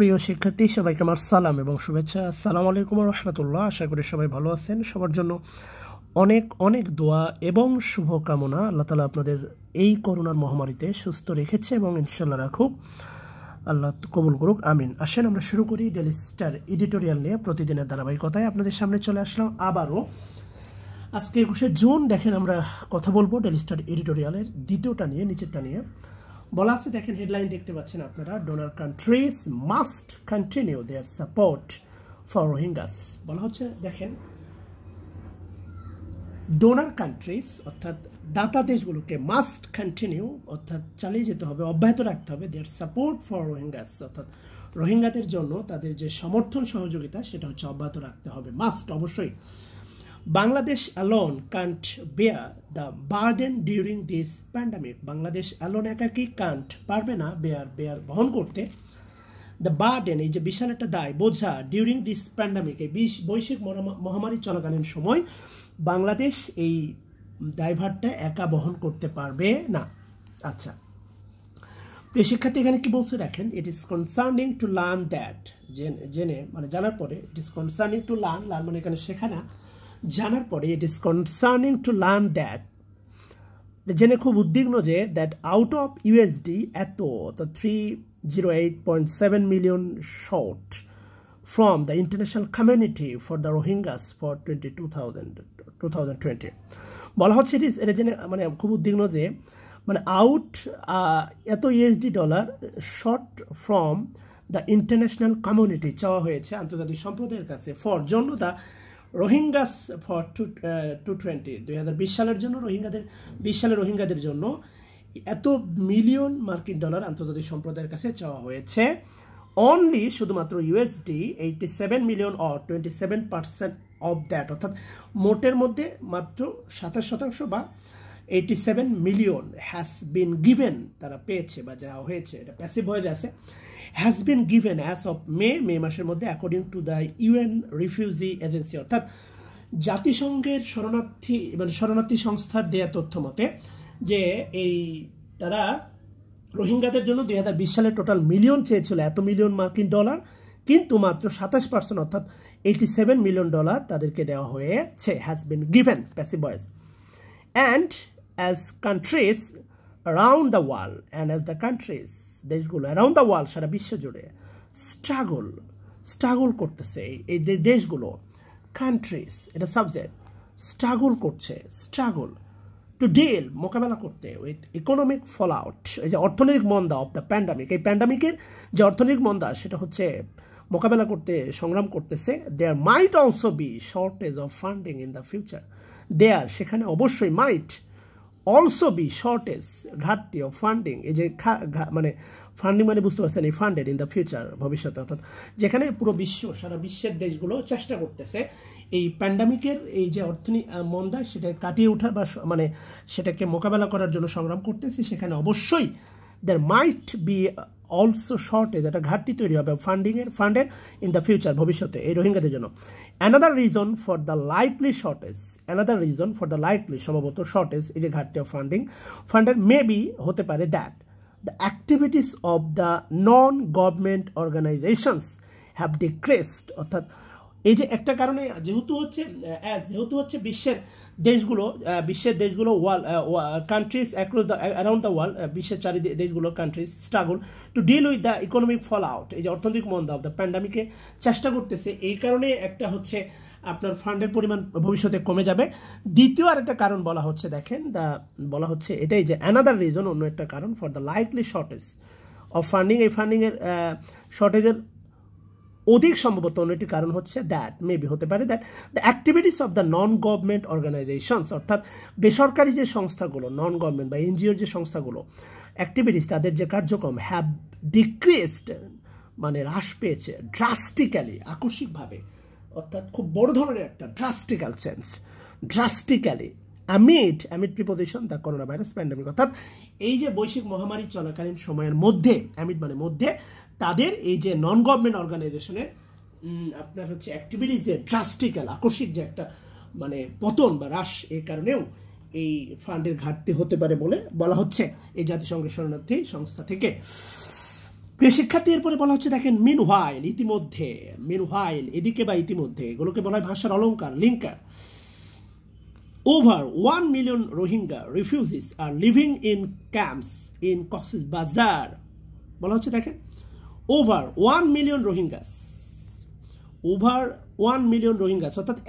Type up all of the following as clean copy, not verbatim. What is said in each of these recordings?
প্রিয় শিক্ষার্থী সবাইকে আমার সালাম এবং শুভেচ্ছা। আসসালামু আলাইকুম ওয়া রাহমাতুল্লাহ। আশা করি সবাই ভালো আছেন। সবার জন্য অনেক অনেক দোয়া এবং শুভকামনা। আল্লাহ তাআলা আপনাদের এই করোনার মহামারীতে সুস্থ রেখেছে এবং ইনশাআল্লাহ রাখুক। আল্লাহ কবুল করুক, আমিন। আসেন আমরা শুরু করি ডেইলি স্টার এডিটোরিয়াল নিয়ে প্রতিদিনের ধারাবাহিকতায় আপনাদের সামনে চলে আসলাম আবারও। আজকে 21শে জুন দেখেন আমরা কথা বলবো ডেইলি স্টার এডিটোরিয়ালের দ্বিতীয়টা নিয়ে, নিচেরটা নিয়ে। বলা আছে দেখেন, হেডলাইন দেখতে পাচ্ছেন আপনারা, donor countries must continue their support for Rohingyas. বলা হচ্ছে দেখেন, ডোনার কান্ট্রিজ অর্থাৎ দাতা দেশগুলোকে মাস্ট কন্টিনিউ অর্থাৎ চালিয়ে যেতে হবে, অব্যাহত রাখতে হবে দেয়ার সাপোর্ট ফর রোহিঙ্গাস অর্থাৎ রোহিঙ্গাদের জন্য তাদের যে সমর্থন সহযোগিতা সেটা হচ্ছে অব্যাহত রাখতে হবে, মাস্ট অবশ্যই। Bangladesh alone can't bear the burden during this pandemic. Bangladesh alone একাকি কান্ট পারবে না বেয়ার বহন করতে দ্য বার্ডেন, এই যে বিশাল একটা দায় বোঝা, ডিউরিং দিস প্যান্ডামিক, এই বৈশ্বিক মহামারী চলাকালীন সময় বাংলাদেশ এই দায়ভারটা একা বহন করতে পারবে না। আচ্ছা প্রিয় শিক্ষার্থী, এখানে কি বলছে দেখেন, it is concerning to learn that, জেনে মানে জানার পরে, it is concerning to learn মানে এখানে শেখা না, জানার পরে it is concerning to learn that, জেনে খুব উদ্বিগ্ন যে দ্যাট আউট অফ ইউএসডি এত 308.7 million short from the international community for the Rohingyas for 2020। বলা হচ্ছে এটা জেনে মানে খুব উদ্বিগ্ন যে মানে এত USD dollar short from the international community চাওয়া হয়েছে আন্তর্জাতিক সম্প্রদায়ের কাছে ফর জন্য দ্য রোহিঙ্গাস ফর 2020 সালের জন্য, 20 সালে রোহিঙ্গাদের জন্য এত মিলিয়ন মার্কিন ডলার আন্তর্জাতিক সম্প্রদায়ের কাছে চাওয়া হয়েছে। অনলি শুধুমাত্র USD 87 million or 27% of that, অর্থাৎ মোটের মধ্যে মাত্র 27% বা 87 মিলিয়ন হ্যাজ বিন গিভেন, তারা পেয়েছে বা যাওয়া হয়েছে, এটা প্যাসিভ হয়ে যাচ্ছে, has been given as of মে মাসের মধ্যে according to the UN Refugee Agency, অর্থাৎ জাতিসংঘের শরণার্থী সংস্থার দেয়া তথ্য মতে যে এই তারা রোহিঙ্গাদের জন্য 2020 সালে টোটাল মিলিয়ন চেয়েছিল, এত মিলিয়ন মার্কিন ডলার, কিন্তু মাত্র 27% অর্থাৎ 87 মিলিয়ন ডলার তাদেরকে দেওয়া হয়েছে, has been given passive voice, and as countries around the world and as the countries দেশগুলো around the world সারা বিশ্ব জুড়ে স্ট্রাগল করতেছে, এই দেশগুলো কান্ট্রিজ এটা সাবজেক্ট, স্ট্রাগল টু ডিল মোকাবেলা করতে উইথ ইকোনমিক ফল আউট, এই যে অর্থনৈতিক মন্দা অফ দ্য প্যান্ডামিক, এই প্যান্ডামিকের যে অর্থনৈতিক মন্দা সেটা হচ্ছে মোকাবেলা করতে সংগ্রাম করতেছে। There might also be shortage of funding in the future, সেখানে অবশ্যই মাইট অলসো বি শর্টেজ ঘাটতি অফ ফান্ডিং, এই যে মানে ফান্ডিং মানে বুঝতে পারছেন, এই ফান্ডেড ইন দ্য ফিউচার ভবিষ্যতে, অর্থাৎ যেখানে পুরো সারা বিশ্বের দেশগুলো চেষ্টা করতেছে এই প্যান্ডামিকের এই যে অর্থনীতি মন্দা সেটা কাটিয়ে ওঠার বা মানে সেটাকে মোকাবেলা করার জন্য সংগ্রাম করতেছে, সেখানে অবশ্যই দেয়ার মাইট বি অলসো শর্টেজ, একটা ঘাটতি তৈরি হবে ফান্ডেড ইন দ্য ফিউচার ভবিষ্যতে এই রোহিঙ্গাদের জন্য। Another reason for the likely সম্ভবত শর্টেজ, এই যে ঘাটতি অফ ফান্ডের মে বি হতে পারে that the activities of the non-government organizations have decreased, অর্থাৎ এই যে একটা কারণে যেহেতু হচ্ছে বিশ্বের দেশগুলো কান্ট্রিজ অ্যারাউন্ড দ্য ওয়ার্ল্ড, বিশ্বের দেশগুলো countries struggle to deal with the economic fallout, এই যে অর্থনৈতিক মন্দা অফ দ্য প্যান্ডামিকে চেষ্টা করতেছে, এই কারণে একটা হচ্ছে আপনার ফান্ডের পরিমাণ ভবিষ্যতে কমে যাবে। দ্বিতীয় আরেকটা কারণ বলা হচ্ছে দেখেন, বলা হচ্ছে এটাই যে অ্যানাদার রিজন, অন্য একটা কারণ for the likely shortage of funding, এই ফান্ডিংয়ের শর্টেজের অধিক সম্ভবত অন্য একটি কারণ হচ্ছে দ্যাট মেবি হতে পারে that the activities of the non government organisations, অর্থাৎ বেসরকারি যে সংস্থাগুলো, নন গভর্নমেন্ট বা এনজিওর যে সংস্থাগুলো অ্যাক্টিভিটিস, তাদের যে কার্যক্রম হ্যাভ ডিক্রিজড মানে হ্রাস পেয়েছে, ড্রাস্টিক্যালি আকস্মিকভাবে, অর্থাৎ খুব বড় ধরনের একটা drastically amid preposition the corona virus pandemic, অর্থাৎ এই যে বৈশ্বিক মহামারী চলাকালীন সময়ের মধ্যে, অ্যামিড মানে মধ্যে, তাদের এই যে নন গভর্নমেন্ট অর্গানাইজেশনের আপনার হচ্ছে অ্যাক্টিভিটিস যে ড্রাস্টিক্যাল আকস্মিক যে একটা মানে পতন বা হ্রাস, এই কারণেও এই ফান্ডের ঘাটতি হতে পারে বলে বলা হচ্ছে এই জাতিসংঘের শরণার্থী সংস্থা থেকে। প্রিয় শিক্ষার্থী, এরপরে বলা হচ্ছে দেখেন মিন হোয়াইল, ইতিমধ্যে, মিন হোয়াইল এদিকে বা ইতিমধ্যে, এগুলোকে বলা হয় ভাষার অলঙ্কার, linker. Over 1 million Rohingya refugees are living in camps in Cox's Bazar. বলা হচ্ছে দেখেন over 1 million Rohingyas, over 1 million Rohingyas, অর্থাৎ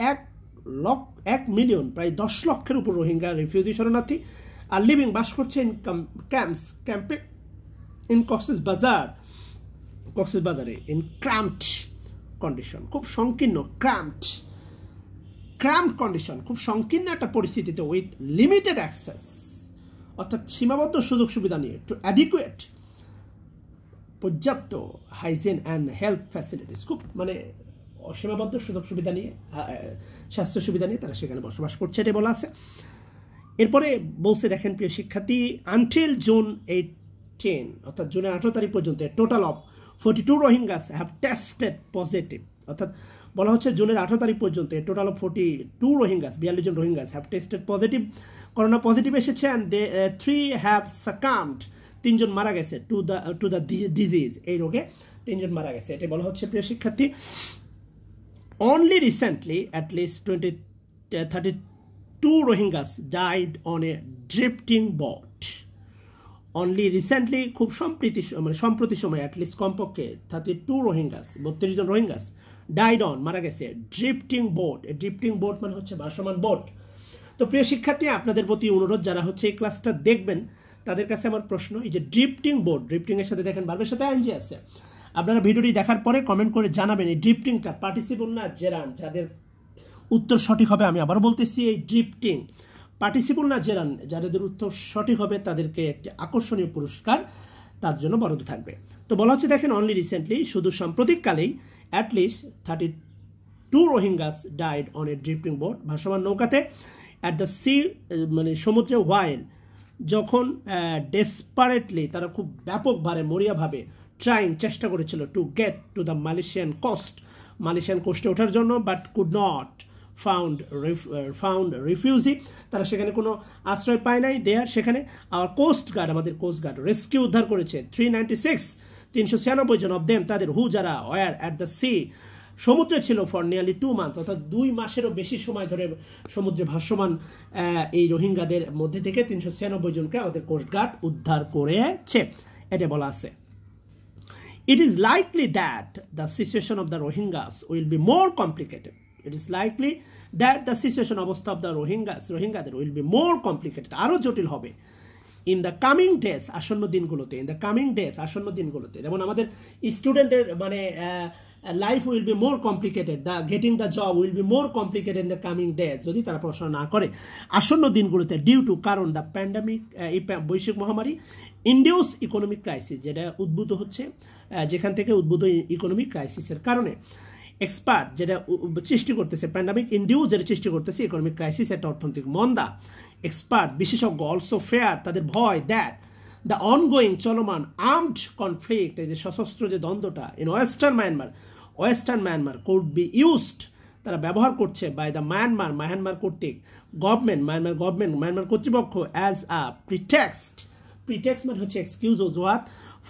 1 মিলিয়ন, প্রায় 10 লক্ষের উপর রোহিঙ্গা রিফিউজি শরণার্থী আর লিভিং, বাস করছে ইন ক্যাম্পে ইন কক্সেস বাজারে ইন ক্র্যাম্পড কন্ডিশন, খুব সংকীর্ণ, ক্র্যাম্পড কন্ডিশন, খুব সংকীর্ণ একটা পরিস্থিতিতে, উইথ লিমিটেড অ্যাক্সেস, অর্থাৎ সীমাবদ্ধ সুযোগ সুবিধা নিয়ে, টু অ্যাডিকুয়েট, পর্যাপ্ত হাইজিন অ্যান্ড হেলথ ফ্যাসিলিটিস, খুব মানে অসীমাবদ্ধ সুযোগ সুবিধা নিয়ে, স্বাস্থ্য সুবিধা নিয়ে তারা সেখানে বসবাস করছে, এটা বলা আছে। এরপরে বলছে দেখেন প্রিয় শিক্ষার্থী, আনটিল জুন 18, অর্থাৎ জুনের 18 তারিখ পর্যন্ত total of 42 Rohingyas have tested positive, অর্থাৎ বলা হচ্ছে জুনের 18 তারিখ পর্যন্ত টোটাল অফ 42 রোহিঙ্গাস, 42 জন Rohingyas have tested positive, corona positive এসেছে, অ্যান্ড 3 হ্যাভ সাকাম্বড, 3 জন মারা গেছে, টু দ্য ডিজিজ, এই রোগে 3 জন মারা গেছে, এটা বলা হচ্ছে প্রিয় শিক্ষার্থী। Only recently, at least 32 Rohingyas died on a drifting boat. Only recently, খুব সম্প্রতি সময়, at least কমপক্ষে 32 Rohingyas, 32 জন রোহিঙ্গাস died on, মারা গেছে, ড্রিফটিং বোট। ড্রিফটিং বোট মানে হচ্ছে ভাসমান বোট। তো প্রিয় শিক্ষার্থী, আপনাদের প্রতি অনুরোধ, যারা হচ্ছে এই ক্লাসটা দেখবেন তাদের কাছে আমার প্রশ্ন, এই যে ড্রিফটিং বোট, ড্রিফটিং এর সাথে দেখেন ভার্বের সাথে আইএনজি আছে, আপনারা ভিডিওটি দেখার পরে কমেন্ট করে জানাবেন এই ড্রিফটিংটা পার্টিসিপল না জেরান, যাদের উত্তর সঠিক হবে, আমি আবারও বলতেছি, এই ড্রিফটিং পার্টিসিপল না জেরান, যাদের উত্তর সঠিক হবে তাদেরকে একটি আকর্ষণীয় পুরস্কার তার জন্য বরাদ্দ থাকবে। তো বলা হচ্ছে দেখেন অনলি রিসেন্টলি, শুধু সাম্প্রতিককালেই, at least 32 Rohingyas died on a drifting boat, ভাসমান নৌকাতে, অ্যাট দ্য সি, মানে সমুদ্রে, হোয়াইল, যখন ডেসপারেটলি, তারা খুব ব্যাপকভাবে, মরিয়াভাবে, ট্রাইং, চেষ্টা করেছিল, to get to the Malaysian কোস্টে ওঠার জন্য, but could not found refugee, তারা সেখানে কোনো আশ্রয় পায় নাই, দেয়ার সেখানে আর কোস্ট গার্ড, আমাদের কোস্ট গার্ড রেস্কিউ, উদ্ধার করেছে 396 জন অফ দেম, তাদের, হু, যারা, ওয়ার অ্যাট দ্য সি, সমুদ্রে ছিল, ফর নিয়ারলি 2 মান্থ, অর্থাৎ 2 মাসেরও বেশি সময় ধরে সমুদ্রে ভাসমান এই রোহিঙ্গাদের মধ্যে থেকে 396 জনকে আমাদের কোস্ট গার্ড উদ্ধার করেছে, এটা বলা আছে। It is likely that the situation of the Rohingyas will be more complicated. It is likely that the situation অবস্থা of the রোহিঙ্গাদের will be more complicated, আরো জটিল হবে, in the coming days, আসন্ন দিনগুলোতে, যেমন আমাদের স্টুডেন্টের মানে life will be more complicated, the getting the job will be more complicated in the coming days, যদি তারা পড়াশোনা না করে আসন্ন দিনগুলোতে, ডিউ টু, কারণ, দ্য প্যান্ডামিক, এই বৈশ্বিক মহামারী, ইন্ডিউস ইকোনমিক ক্রাইসিস, যেটা উদ্ভূত হচ্ছে, যেখান থেকে উদ্ভূত ইকোনমিক ক্রাইসিসের কারণে, এক্সপার্ট, যেটা সৃষ্টি করতেছে, প্যান্ডামিক ইন্ডিউস যেটা সৃষ্টি করতেছে ইকোনমিক ক্রাইসিস, একটা অর্থনৈতিক মন্দা, এক্সপার্ট, বিশেষজ্ঞ, অলসো ফেয়ার, তাদের ভয়, দ্যাট দ্য অনগোয়িং, চলমান, আর্মড কনফ্লিক্ট, এই যে সশস্ত্র যে দ্বন্দ্বটা, in western Myanmar could be used, তারা ব্যবহার করছে, বাই দ্য মায়ানমার কর্তৃক, মায়ানমার কর্তৃপক্ষ, অ্যাজ আ প্রিটেক্সট মানে হচ্ছে এক্সকিউজ, অজুহাত,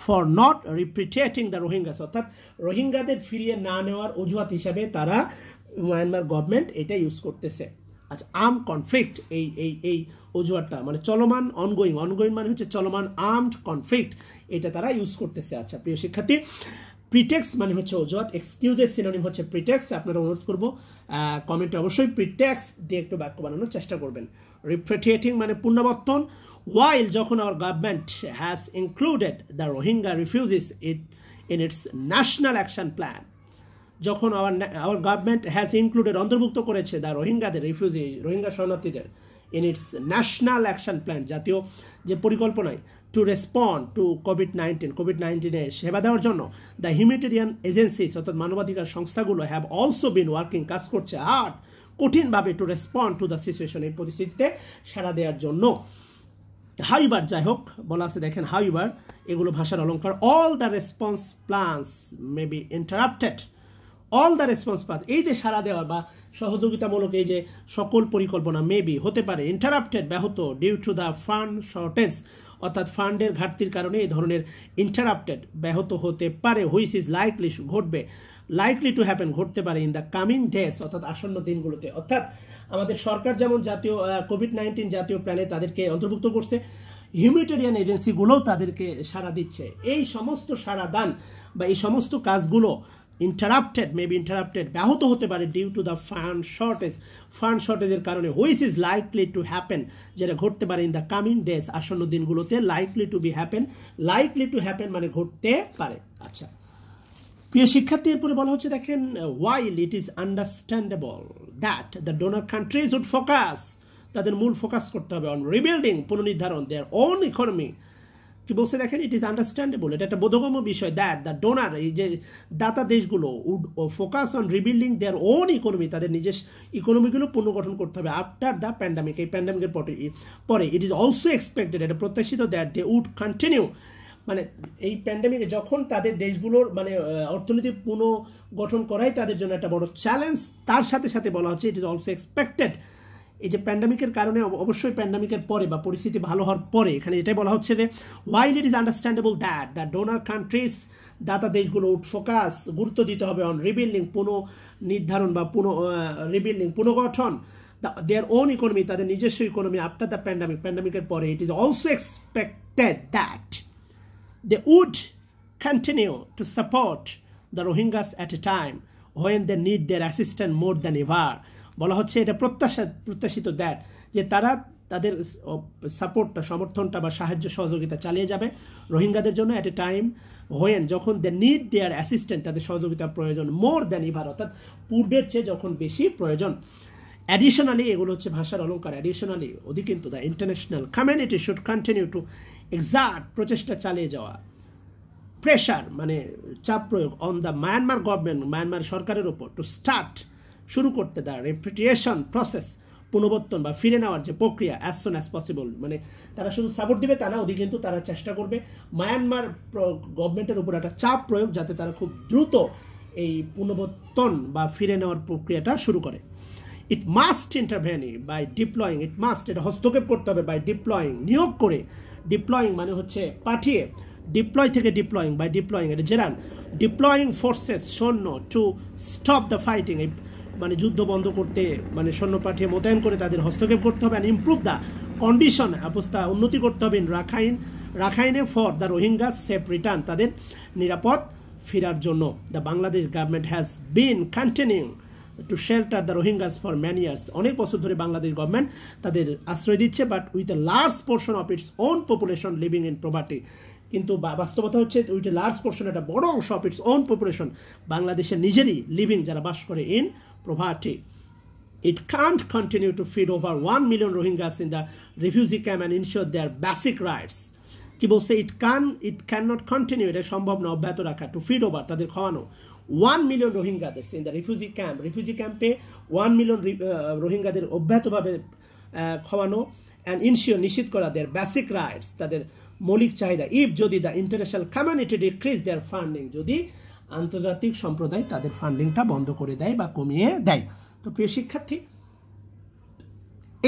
for not repatriating the Rohingyas, অর্থাৎ রোহিঙ্গাদের ফিরিয়ে না নেওয়ার অজুহাত হিসাবে তারা, মায়ানমার গভর্নমেন্ট এটা ইউজ করতেছে। আচ্ছা, আর্ম কনফ্লিক্ট, এই অজুহাতটা মানে চলমান, অনগোয়িং মানে হচ্ছে চলমান, আর্মড কনফ্লিক্ট, এটা তারা ইউজ করতেছে। আচ্ছা প্রিয় শিক্ষার্থী, প্রিটেক্স মানে হচ্ছে অজুহাত, এক্সকিউজের সিনোনিম হচ্ছে প্রিটেক্স। আপনারা অনুরোধ করবো কমেন্টে অবশ্যই প্রিটেক্স দিয়ে একটু বাক্য বানানোর চেষ্টা করবেন। রিপ্রিটেটিং মানে পুনরাবর্তন, while যখন our government has included the Rohingya refugees in its national action plan, যখন our government has included, অন্তর্ভুক্ত করেছে, the রোহিঙ্গাদের, রোহিঙ্গা শরণার্থীদের, in its national action plan, জাতীয় যে পরিকল্পনায়, to respond to COVID-19 এ সেবা দেওয়ার জন্য, the humanitarian agencies, অর্থাৎ মানবাধিকার সংস্থাগুলো, have also been working, কাজ করছে হার্ড, কঠিনভাবে, to respond to the situation, এই পরিস্থিতিতে সাড়া দেওয়ার জন্য। হাউএভার, যাই হোক, বলা আছে দেখেন, হাউএভার, এগুলো ভাষার অলঙ্কার, all the response plans may be interrupted, all the response plan, এই যে সাড়া দেওয়া বা সহযোগিতামূলক এই যে সকল পরিকল্পনা, মে বি হতে পারে, ইন্টারাপ্টেড ব্যাহত, due to the fund shortage, অর্থাৎ ফান্ডের ঘাটতির কারণে এই ধরনের ইন্টারাপ্টেড ব্যাহত হতে পারে, হুইচ ইজ লাইকলি ঘটবে, লাইকলি টু হ্যাপেন ঘটতে পারে ইন দ্য কামিং ডেজ অর্থাৎ আসন্ন দিনগুলোতে। অর্থাৎ আমাদের সরকার যেমন জাতীয় কোভিড-19 জাতীয় প্ল্যানে তাদেরকে অন্তর্ভুক্ত করছে, হিউম্যানিটেরিয়ান এজেন্সিগুলোও তাদেরকে সাড়া দিচ্ছে। এই সমস্ত সাড়া দান বা এই সমস্ত কাজগুলো ইন্টারাপ্টেড ব্যাহত হতে পারে ডিউ টু দ্য ফান্ড শর্টেজের কারণে, which is likely to happen যেটা ঘটতে পারে ইন দ্য কামিং ডেজ আসন্ন দিনগুলোতে। লাইকলি টু হ্যাপেন মানে ঘটতে পারে। আচ্ছা প্রিয় শিক্ষার্থী, এরপরে বলা হচ্ছে দেখেন, while it is understandable that the donor countries would focus, তাদের মূল ফোকাস করতে হবে অন রিবিল্ডিং, পুনর্নির্ধারণ দেয়ার ওন ইকোনমি। কি বলছে দেখেন, ইট ইজ আন্ডারস্ট্যান্ডেবল, এটা একটা বোধগম্য বিষয়, দ্যাট দ্য ডোনার, এই যে দাতা দেশগুলো, would focus on rebuilding their own economy, তাদের নিজস্ব ইকোনমিগুলো পুনর্গঠন করতে হবে আফটার দ্য প্যান্ডামিক, এই প্যান্ডামিকের পরে। ইট ইজ অলসো এক্সপেক্টেড, এটা প্রত্যাশিত, দ্যাট দে উড কন্টিনিউ, মানে এই প্যান্ডামিকে যখন তাদের দেশগুলোর মানে অর্থনীতি পুনর্গঠন করাই তাদের জন্য একটা বড় চ্যালেঞ্জ, তার সাথে সাথে বলা হচ্ছে ইট ইজ অলসো এক্সপেক্টেড, এই যে প্যান্ডামিকের কারণে অবশ্যই প্যান্ডামিকের পরে বা পরিস্থিতি ভালো হওয়ার পরে, এখানে এটাই বলা হচ্ছে যে while it is understandable that the donor countries, দাতা দেশগুলো উড ফোকাস, গুরুত্ব দিতে হবে অন রিবিল্ডিং, পুনর্নির্ধারণ বা পুনর্গঠন দেয়ার ওন ইকোনমি, তাদের নিজস্ব ইকোনমি আফটার দ্য প্যান্ডামিকের পরে। It is also expected that they would continue to support the Rohingyas at a time when they need their assistance more than ever, বলা হচ্ছে এটা প্রত্যাশিত দ্যাট যে তারা তাদের সাপোর্টটা, সমর্থনটা বা সাহায্য সহযোগিতা চালিয়ে যাবে রোহিঙ্গাদের জন্য অ্যাট এ টাইম হোয়েন, যখন দে নিড দেয়ার অ্যাসিস্ট্যান্ট, তাদের সহযোগিতার প্রয়োজন মোর দ্যান এভার, অর্থাৎ পূর্বের চেয়ে যখন বেশি প্রয়োজন। অ্যাডিশনালি, এগুলো হচ্ছে ভাষার অলঙ্কার, অ্যাডিশনালি কিন্তু the international community should continue to excerpt, প্রচেষ্টা চালিয়ে যাওয়া, প্রেশার মানে চাপ প্রয়োগ on the Myanmar government, Myanmar সরকারের ওপর, টু স্টার্ট শুরু করতে দ্য রিপ্যাট্রিয়েশন প্রসেস, পুনর্বর্তন বা ফিরে নেওয়ার যে প্রক্রিয়া, অ্যাজ সুন অ্যাজ পসিবল, মানে তারা শুধু সাপোর্ট দিবে তা না, ওদিকে কিন্তু তারা চেষ্টা করবে মায়ানমার গভর্নমেন্টের উপর একটা চাপ প্রয়োগ, যাতে তারা খুব দ্রুত এই পুনর্বর্তন বা ফিরে নেওয়ার প্রক্রিয়াটা শুরু করে। It must intervene by deploying, it must, এটা হস্তক্ষেপ করতে হবে বাই ডিপ্লয়িং, নিয়োগ করে, ডিপ্লয়িং মানে হচ্ছে পাঠিয়ে, ডিপ্লয় থেকে ডিপ্লয়িং, বাই ডিপ্লয়িং এটা জেরান, ডিপ্লয়িং ফোর্সেস, সৈন্য, টু স্টপ দ্য ফাইটিং, মানে যুদ্ধ বন্ধ করতে, মানে সৈন্য পাঠিয়ে মোতায়েন করে তাদের হস্তক্ষেপ করতে হবে, অ্যান্ড ইমপ্রুভ দ্য কন্ডিশন, অবস্থা উন্নতি করতে হবে ইন রাখাইনে for the Rohingya safe return, তাদের নিরাপদ ফেরার জন্য। The Bangladesh government has been continuing to shelter the Rohingyas for many years, অনেক বছর ধরে বাংলাদেশ গভর্নমেন্ট তাদের আশ্রয় দিচ্ছে, but with a large portion of its own population living in poverty, কিন্তু বাস্তবতা হচ্ছে উইথ এ লার্জ পোর্শন, একটা বড় অংশ অফ ইটস ওন পপুলেশন, বাংলাদেশের নিজেরই লিভিং, যারা বাস করে in poverty. It can't continue to feed over 1 million Rohingyas in the refugee camp and ensure their basic rights. কি বলছে, it cannot continue, এটা সম্ভব না অব্যাহত রাখা, টু ফিড ওভার, তাদের খাওয়ানো 1 million রোহিঙ্গাদের ইন দ্য রিফিউজি ক্যাম্পে 1 মিলিয়ন রোহিঙ্গাদের অব্যাহতভাবে খাওয়ানো, অ্যান্ড ইনশিওর, নিশ্চিত করা, দেয়ার বেসিক রাইটস, তাদের মৌলিক চাহিদা, ইফ যদি the international community decrease their funding, যদি আন্তর্জাতিক সম্প্রদায় তাদের ফান্ডিংটা বন্ধ করে দেয় বা কমিয়ে দেয়। তো প্রিয় শিক্ষার্থী,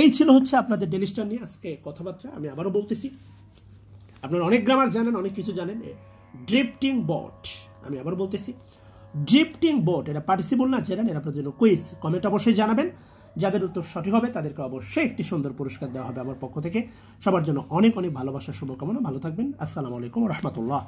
এই ছিল হচ্ছে আপনাদের ডেইলি স্টার নিয়ে আজকে কথাবার্তা। আমি আবারও বলতেছি, আপনারা অনেক গ্রামার জানেন, অনেক কিছু জানেন। ড্রিফটিং বোট, আমি আবার বলতেছি ড্রিফটিং বোট, এটা পার্টিসিপল না, জেনেন, এটা আপনার জন্য কুইজ। কমেন্ট অবশ্যই জানাবেন, যাদের উত্তর সঠিক হবে তাদেরকে অবশ্যই একটি সুন্দর পুরস্কার দেওয়া হবে আমার পক্ষ থেকে। সবার জন্য অনেক অনেক ভালোবাসা, শুভকামনা, ভালো থাকবেন। আসসালামু আলাইকুম রহমতুল্লাহ।